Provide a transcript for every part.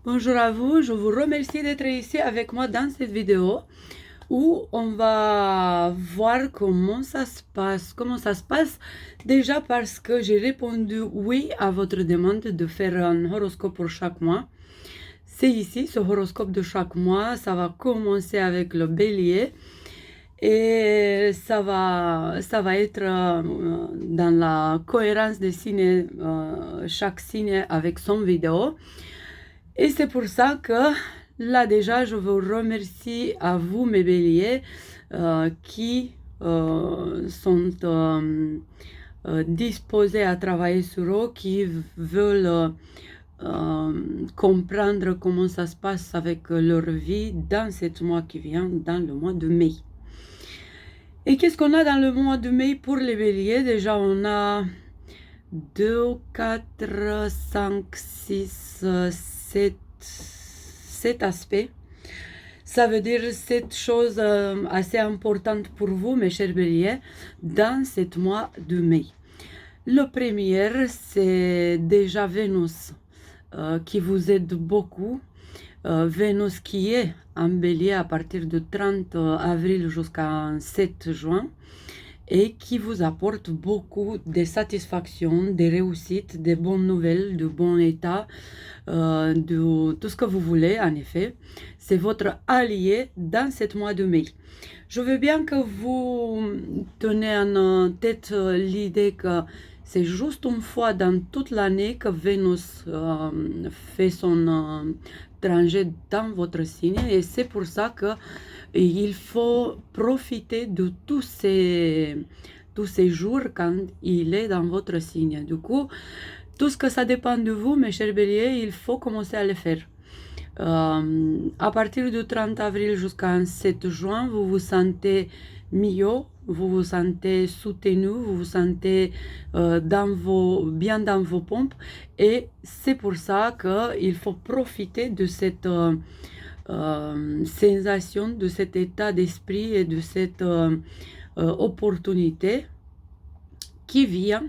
Bonjour à vous, je vous remercie d'être ici avec moi dans cette vidéo où on va voir comment ça se passe déjà parce que j'ai répondu oui à votre demande de faire un horoscope pour chaque mois. C'est ici, ce horoscope de chaque mois, ça va commencer avec le bélier et ça va être dans la cohérence des signes, chaque signe avec son vidéo. Et c'est pour ça que là déjà, je vous remercie à vous, mes béliers, qui sont disposés à travailler sur eux, qui veulent comprendre comment ça se passe avec leur vie dans ce mois qui vient, dans le mois de mai. Et qu'est-ce qu'on a dans le mois de mai pour les béliers? Déjà, on a 2, 4, 5, 6, 7 aspects. Ça veut dire 7 choses assez importantes pour vous, mes chers béliers, dans ce mois de mai. Le premier, c'est déjà Vénus, qui vous aide beaucoup. Vénus qui est en bélier à partir du 30 avril jusqu'à 7 juin et qui vous apporte beaucoup de satisfaction, de réussite, de bonnes nouvelles, de bon état, de tout ce que vous voulez en effet. C'est votre allié dans ce mois de mai. Je veux bien que vous tenez en tête l'idée que c'est juste une fois dans toute l'année que Vénus fait son trajet dans votre signe et c'est pour ça que il faut profiter de tous ces jours quand il est dans votre signe. Du coup, tout ce que ça dépend de vous, mes chers béliers, il faut commencer à le faire. À partir du 30 avril jusqu'à 7 juin, vous vous sentez mieux, vous vous sentez soutenu, vous vous sentez bien dans vos pompes et c'est pour ça qu'il faut profiter de cette sensation, de cet état d'esprit et de cette opportunité qui vient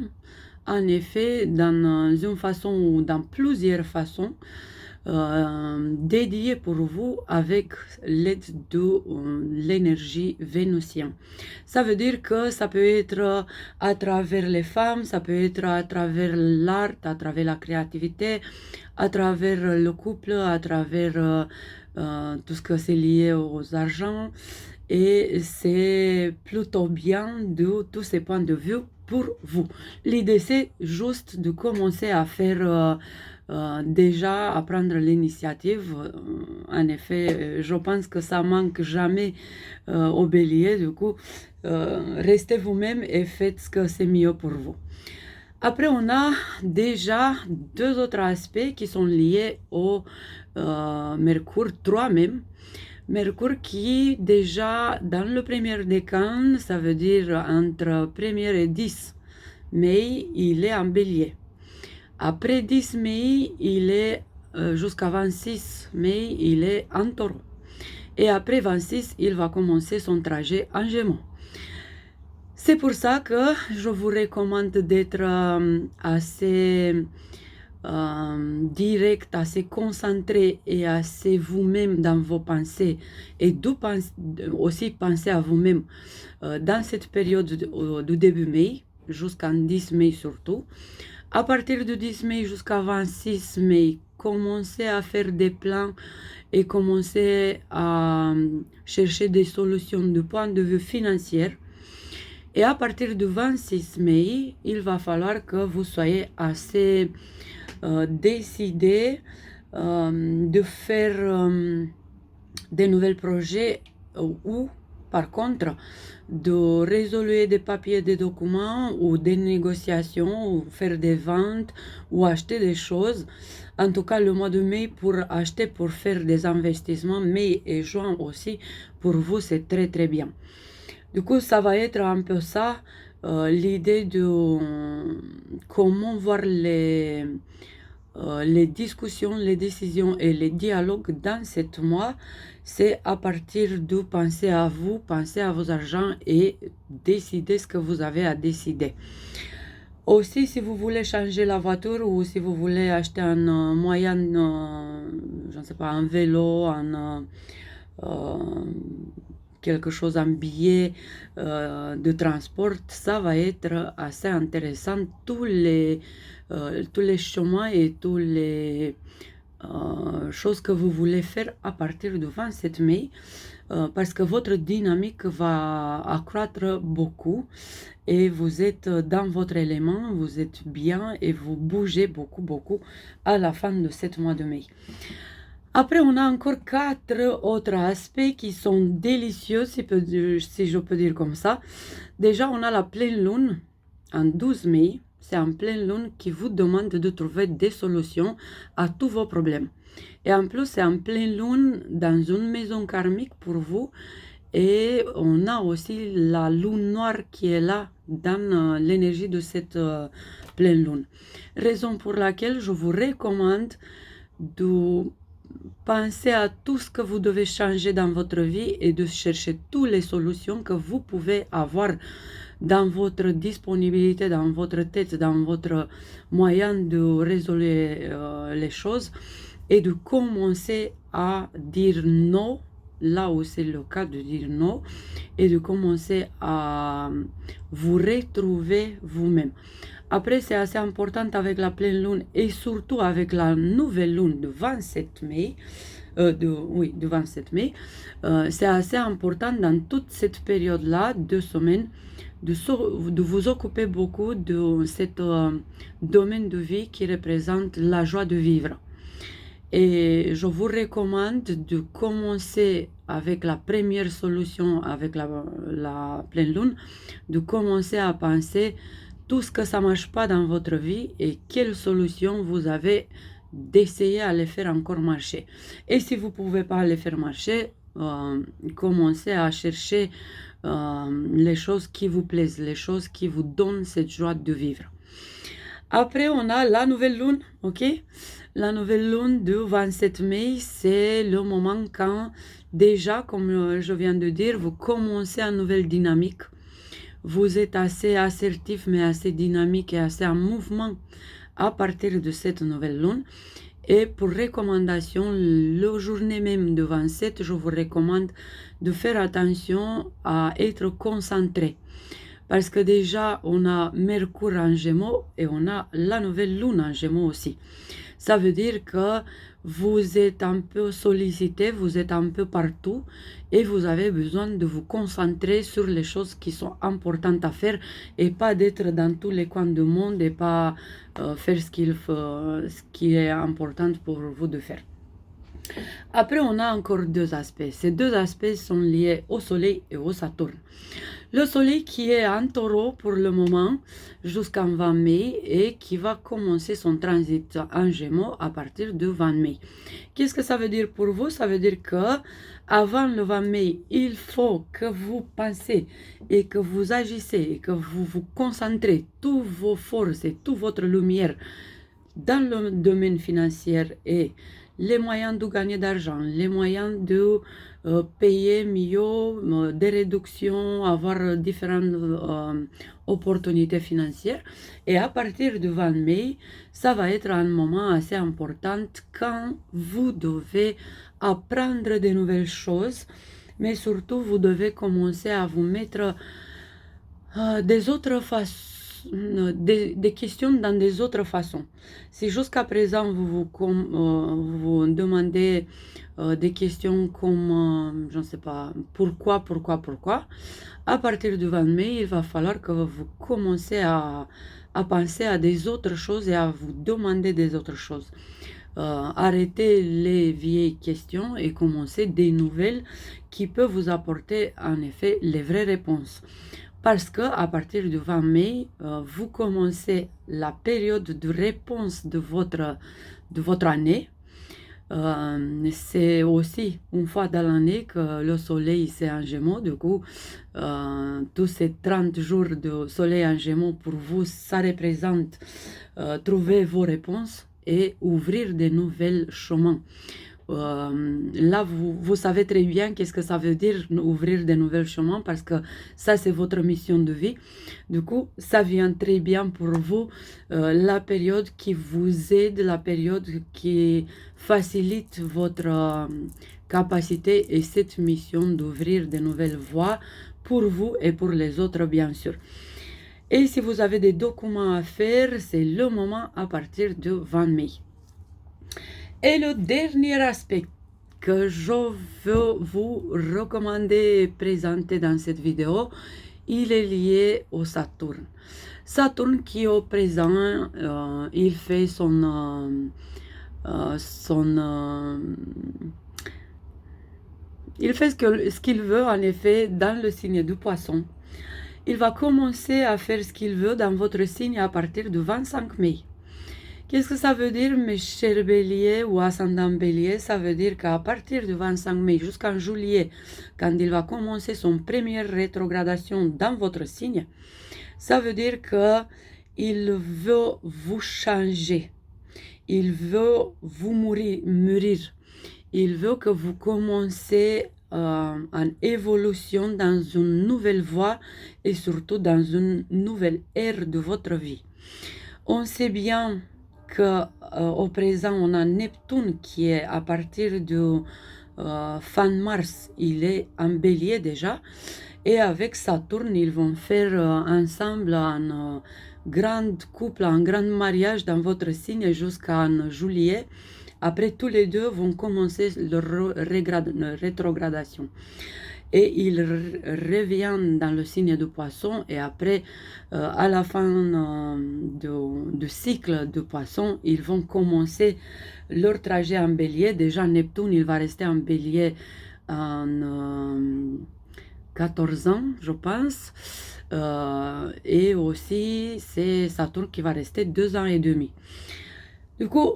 en effet dans une façon ou dans plusieurs façons dédié pour vous avec l'aide de l'énergie vénusienne. Ça veut dire que ça peut être à travers les femmes, ça peut être à travers l'art, à travers la créativité, à travers le couple, à travers tout ce que c'est lié aux argent. Et c'est plutôt bien de tous ces points de vue pour vous. L'idée, c'est juste de commencer à faire déjà à prendre l'initiative. En effet, je pense que ça manque jamais au bélier. Du coup, restez vous-même et faites ce que c'est mieux pour vous. Après, on a déjà deux autres aspects qui sont liés au Mercure, trois même. Mercure qui, déjà, dans le premier décan, ça veut dire entre 1er et 10 mai, il est en bélier. Après 10 mai, il est jusqu'à 26 mai, il est en taureau. Et après 26, il va commencer son trajet en gémeaux. C'est pour ça que je vous recommande d'être assez direct, assez concentré et assez vous-même dans vos pensées et aussi penser à vous-même dans cette période du début mai jusqu'en 10 mai surtout. À partir du 10 mai jusqu'à 26 mai, commencez à faire des plans et commencez à chercher des solutions du point de vue financier. Et à partir du 26 mai, il va falloir que vous soyez assez décidé de faire des nouveaux projets ou par contre de résoudre des papiers, des documents ou des négociations ou faire des ventes ou acheter des choses. En tout cas, le mois de mai pour acheter, pour faire des investissements, mai et juin aussi, pour vous, c'est très très bien. Du coup, ça va être un peu ça, l'idée de comment voir les discussions, les décisions et les dialogues dans ce mois. C'est à partir de penser à vous, penser à vos argents et décider ce que vous avez à décider. Aussi, si vous voulez changer la voiture ou si vous voulez acheter un moyen, sais pas, en vélo, quelque chose en billet de transport, ça va être assez intéressant. Tous les chemins et tous les choses que vous voulez faire à partir du 27 mai, parce que votre dynamique va accroître beaucoup et vous êtes dans votre élément, vous êtes bien et vous bougez beaucoup à la fin de ce mois de mai. Après, on a encore 4 autres aspects qui sont délicieux, si je peux dire comme ça. Déjà, on a la pleine lune en 12 mai. C'est en pleine lune qui vous demande de trouver des solutions à tous vos problèmes. Et en plus, c'est en pleine lune dans une maison karmique pour vous. Et on a aussi la lune noire qui est là dans l'énergie de cette pleine lune. Raison pour laquelle je vous recommande de penser à tout ce que vous devez changer dans votre vie et de chercher toutes les solutions que vous pouvez avoir dans votre disponibilité, dans votre tête, dans votre moyen de résoudre les choses et de commencer à dire non, là où c'est le cas de dire non, et de commencer à vous retrouver vous-même. Après, c'est assez important avec la pleine lune et surtout avec la nouvelle lune du 27 mai. Du 27 mai. C'est assez important dans toute cette période-là, 2 semaines, de vous occuper beaucoup de ce domaine de vie qui représente la joie de vivre. Et je vous recommande de commencer avec la première solution, avec la pleine lune, de commencer à penser tout ce que ça ne marche pas dans votre vie et quelles solutions vous avez d'essayer à les faire encore marcher. Et si vous ne pouvez pas les faire marcher, commencez à chercher les choses qui vous plaisent, les choses qui vous donnent cette joie de vivre. Après, on a la nouvelle lune, ok? La nouvelle lune du 27 mai, c'est le moment quand déjà, comme je viens de dire, vous commencez une nouvelle dynamique. Vous êtes assez assertif, mais assez dynamique et assez en mouvement à partir de cette nouvelle lune. Et pour recommandation, le journée même de 27, je vous recommande de faire attention à être concentré. Parce que déjà, on a Mercure en Gémeaux et on a la nouvelle lune en Gémeaux aussi. Ça veut dire que vous êtes un peu sollicité, vous êtes un peu partout et vous avez besoin de vous concentrer sur les choses qui sont importantes à faire et pas d'être dans tous les coins du monde et pas faire ce qui est important pour vous de faire. Après, on a encore 2 aspects. Ces 2 aspects sont liés au Soleil et au Saturne. Le Soleil qui est en Taureau pour le moment jusqu'en 20 mai et qui va commencer son transit en Gémeaux à partir du 20 mai. Qu'est-ce que ça veut dire pour vous? Ça veut dire que avant le 20 mai, il faut que vous pensez et que vous agissez et que vous vous concentrez toutes vos forces et toute votre lumière dans le domaine financier et les moyens de gagner d'argent, les moyens de payer mieux, des réductions, avoir différentes opportunités financières. Et à partir du 20 mai, ça va être un moment assez important quand vous devez apprendre de nouvelles choses, mais surtout vous devez commencer à vous mettre des autres façons, des questions dans des autres façons. Si jusqu'à présent vous demandez des questions comme, je ne sais pas, pourquoi, à partir du 20 mai, il va falloir que vous commencez à penser à des autres choses et à vous demander des autres choses. Arrêtez les vieilles questions et commencez des nouvelles qui peuvent vous apporter en effet les vraies réponses. Parce qu'à partir du 20 mai, vous commencez la période de réponse de votre année. C'est aussi une fois dans l'année que le soleil c'est en Gémeaux. Du coup, tous ces 30 jours de soleil en Gémeaux, pour vous, ça représente trouver vos réponses et ouvrir de nouveaux chemins. là, vous savez très bien qu'est-ce que ça veut dire ouvrir de nouveaux chemins parce que ça, c'est votre mission de vie. Du coup, ça vient très bien pour vous, la période qui vous aide, la période qui facilite votre capacité et cette mission d'ouvrir de nouvelles voies pour vous et pour les autres, bien sûr. Et si vous avez des documents à faire, c'est le moment à partir du 20 mai. Et le dernier aspect que je veux vous recommander et présenter dans cette vidéo, il est lié au Saturne. Saturne qui au présent, il fait il fait ce qu'il veut en effet dans le signe du Poisson. Il va commencer à faire ce qu'il veut dans votre signe à partir du 25 mai. Qu'est-ce que ça veut dire, mes chers béliers ou ascendant bélier? Ça veut dire qu'à partir du 25 mai jusqu'en juillet, quand il va commencer son première rétrogradation dans votre signe, ça veut dire qu'il veut vous changer. Il veut vous mûrir. Il veut que vous commencez en évolution dans une nouvelle voie et surtout dans une nouvelle ère de votre vie. On sait bien qu'au présent, on a Neptune qui est à partir de fin mars, il est en bélier déjà. Et avec Saturne, ils vont faire ensemble un grand couple, un grand mariage dans votre signe jusqu'en juillet. Après, tous les deux vont commencer leur rétrogradation. Et ils reviennent dans le signe du Poisson. Et après, à la fin du cycle du Poisson, ils vont commencer leur trajet en bélier. Déjà, Neptune, il va rester en bélier en 14 ans, je pense. Et aussi, c'est Saturne qui va rester 2 ans et demi. Du coup,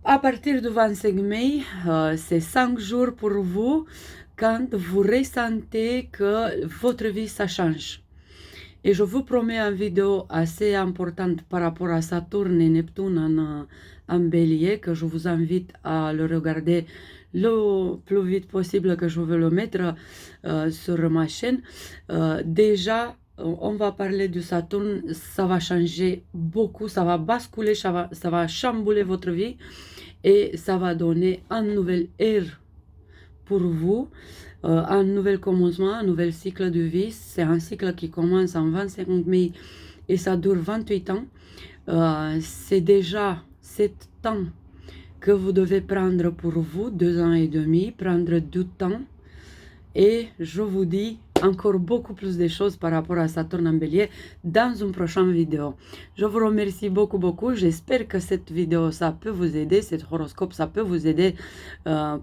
à partir du 25 mai, c'est 5 jours pour vous quand vous ressentez que votre vie, ça change. Et je vous promets une vidéo assez importante par rapport à Saturne et Neptune en bélier, que je vous invite à le regarder le plus vite possible, que je veux le mettre sur ma chaîne. Déjà, on va parler du Saturne, ça va changer beaucoup, ça va basculer, ça va chambouler votre vie et ça va donner un nouvel ère pour vous, un nouvel commencement, un nouvel cycle de vie. C'est un cycle qui commence en 25 mai et ça dure 28 ans. C'est déjà 7 temps que vous devez prendre pour vous, 2 ans et demi, prendre du temps. Et je vous dis encore beaucoup plus de choses par rapport à Saturne en bélier dans une prochaine vidéo. Je vous remercie beaucoup. J'espère que cette vidéo, ça peut vous aider, cet horoscope, ça peut vous aider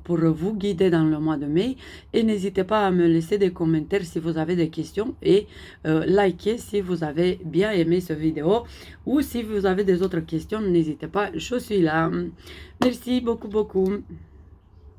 pour vous guider dans le mois de mai. Et n'hésitez pas à me laisser des commentaires si vous avez des questions et likez si vous avez bien aimé cette vidéo. Ou si vous avez des autres questions, n'hésitez pas, je suis là. Merci beaucoup.